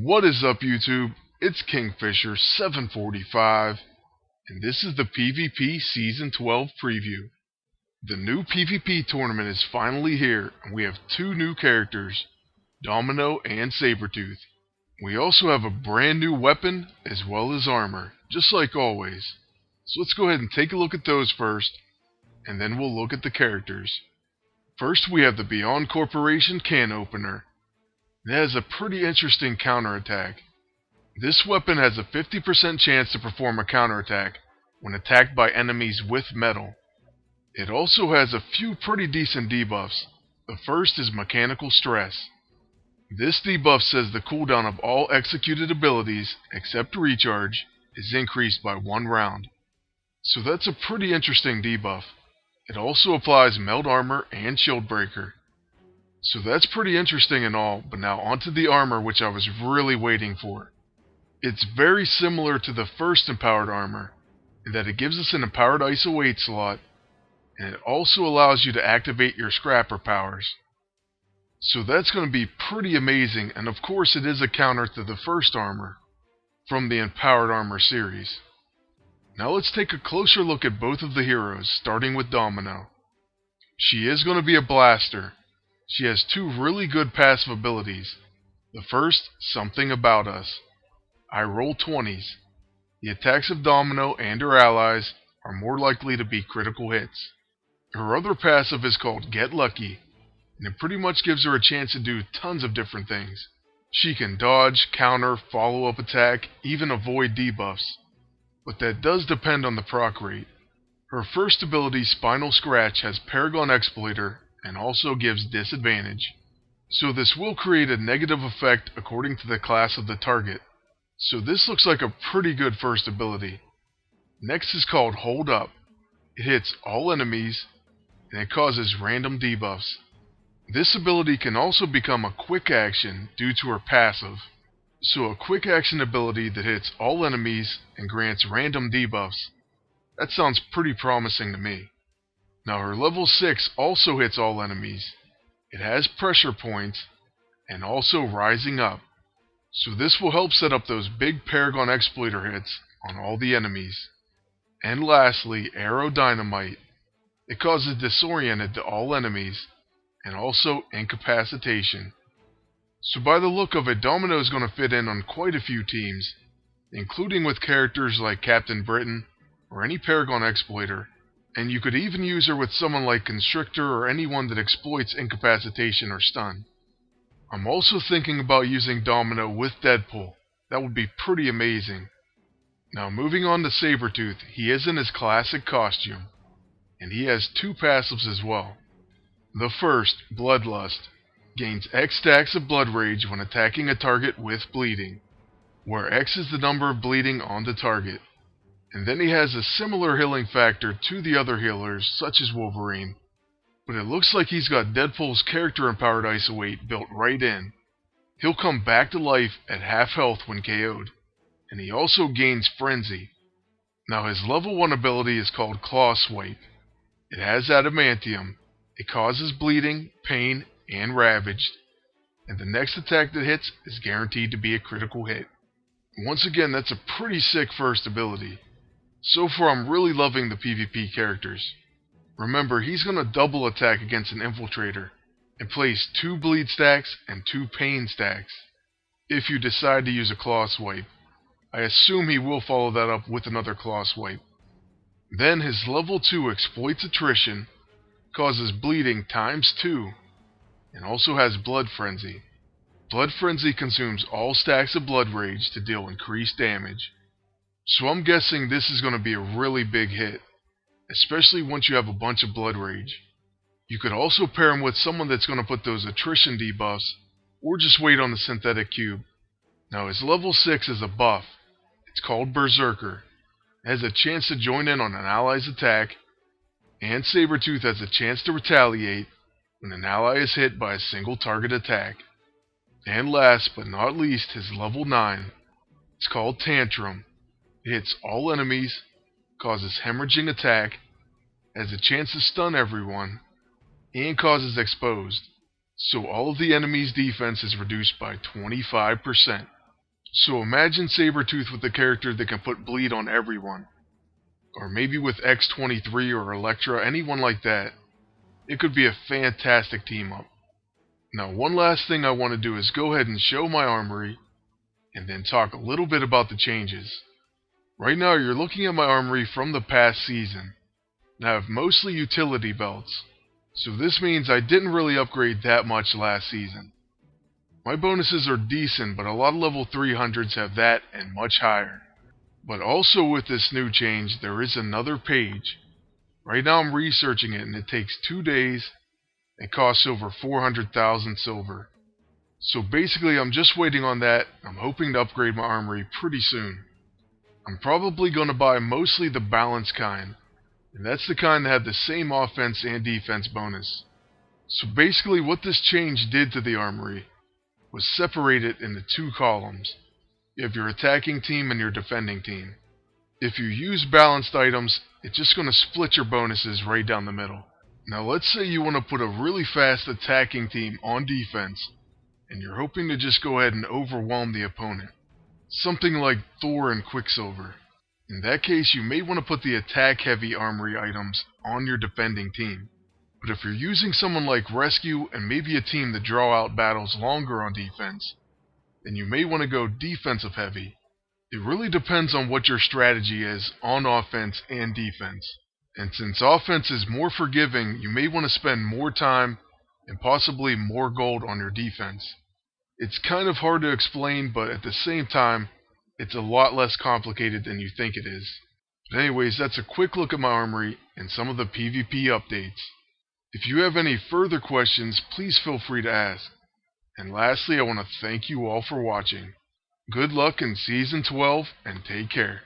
What is up, YouTube? It's Kingfisher745, and this is the PvP Season 12 preview. The new PvP tournament is finally here, and we have two new characters, Domino and Sabretooth. We also have a brand new weapon as well as armor, just like always. So let's go ahead and take a look at those first, and then we'll look at the characters. First, we have the Beyond Corporation can opener. It has a pretty interesting counterattack. This weapon has a 50% chance to perform a counterattack when attacked by enemies with metal. It also has a few pretty decent debuffs. The first is Mechanical Stress. This debuff says the cooldown of all executed abilities, except Recharge, is increased by 1 round. So that's a pretty interesting debuff. It also applies Meld Armor and Shield Breaker. So that's pretty interesting and all, but now onto the armor, which I was really waiting for. It's very similar to the first Empowered Armor, in that it gives us an Empowered ISO 8 slot, and it also allows you to activate your Scrapper powers. So that's going to be pretty amazing, and of course it is a counter to the first armor from the Empowered Armor series. Now let's take a closer look at both of the heroes, starting with Domino. She is going to be a blaster. She has two really good passive abilities. The first, Something About Us. I roll 20s. The attacks of Domino and her allies are more likely to be critical hits. Her other passive is called Get Lucky, and it pretty much gives her a chance to do tons of different things. She can dodge, counter, follow-up attack, even avoid debuffs. But that does depend on the proc rate. Her first ability, Spinal Scratch, has Paragon Exploiter and also gives disadvantage. So this will create a negative effect according to the class of the target. So this looks like a pretty good first ability. Next is called Hold Up. It hits all enemies, and it causes random debuffs. This ability can also become a quick action due to her passive. So a quick action ability that hits all enemies and grants random debuffs. That sounds pretty promising to me. Now her level 6 also hits all enemies. It has pressure points and also rising up. So this will help set up those big Paragon Exploiter hits on all the enemies. And lastly, Arrow Dynamite. It causes disoriented to all enemies and also incapacitation. So by the look of it, Domino is going to fit in on quite a few teams, including with characters like Captain Britain or any Paragon Exploiter. And you could even use her with someone like Constrictor or anyone that exploits incapacitation or stun. I'm also thinking about using Domino with Deadpool. That would be pretty amazing. Now moving on to Sabretooth, he is in his classic costume, and he has two passives as well. The first, Bloodlust, gains X stacks of Blood Rage when attacking a target with bleeding, where X is the number of bleeding on the target. And then he has a similar healing factor to the other healers, such as Wolverine. But it looks like he's got Deadpool's character Empowered ISO 8 built right in. He'll come back to life at half health when KO'd. And he also gains Frenzy. Now his level 1 ability is called Claw Swipe. It has Adamantium. It causes bleeding, pain, and ravaged. And the next attack that hits is guaranteed to be a critical hit. Once again, that's a pretty sick first ability. So far, I'm really loving the PvP characters. Remember, he's going to double attack against an Infiltrator, and place 2 bleed stacks and 2 pain stacks, if you decide to use a Claw Swipe. I assume he will follow that up with another Claw Swipe. Then his level 2 exploits attrition, causes bleeding ×2, and also has Blood Frenzy. Blood Frenzy consumes all stacks of Blood Rage to deal increased damage. So I'm guessing this is going to be a really big hit, especially once you have a bunch of Blood Rage. You could also pair him with someone that's going to put those attrition debuffs, or just wait on the synthetic cube. Now his level 6 is a buff. It's called Berserker. It has a chance to join in on an ally's attack, and Sabretooth has a chance to retaliate when an ally is hit by a single target attack. And last but not least, his level 9. It's called Tantrum. It hits all enemies, causes hemorrhaging attack, has a chance to stun everyone, and causes exposed. So all of the enemy's defense is reduced by 25%. So imagine Sabretooth with a character that can put bleed on everyone. Or maybe with X-23 or Elektra, anyone like that. It could be a fantastic team up. Now, one last thing I want to do is go ahead and show my armory, and then talk a little bit about the changes. Right now, you're looking at my armory from the past season. And I have mostly utility belts, so this means I didn't really upgrade that much last season. My bonuses are decent, but a lot of level 300s have that and much higher. But also with this new change, there is another page. Right now I'm researching it, and it takes 2 days. It costs over 400,000 silver. So basically I'm just waiting on that. I'm hoping to upgrade my armory pretty soon. I'm probably going to buy mostly the balanced kind, and that's the kind that had the same offense and defense bonus. So basically what this change did to the armory was separate it into 2 columns. You have your attacking team and your defending team. If you use balanced items, it's just going to split your bonuses right down the middle. Now let's say you want to put a really fast attacking team on defense, and you're hoping to just go ahead and overwhelm the opponent. Something like Thor and Quicksilver. In that case, you may want to put the attack-heavy armory items on your defending team. But if you're using someone like Rescue and maybe a team that draw out battles longer on defense, then you may want to go defensive-heavy. It really depends on what your strategy is on offense and defense. And since offense is more forgiving, you may want to spend more time and possibly more gold on your defense. It's kind of hard to explain, but at the same time, it's a lot less complicated than you think it is. But anyways, that's a quick look at my armory and some of the PvP updates. If you have any further questions, please feel free to ask. And lastly, I want to thank you all for watching. Good luck in Season 12, and take care.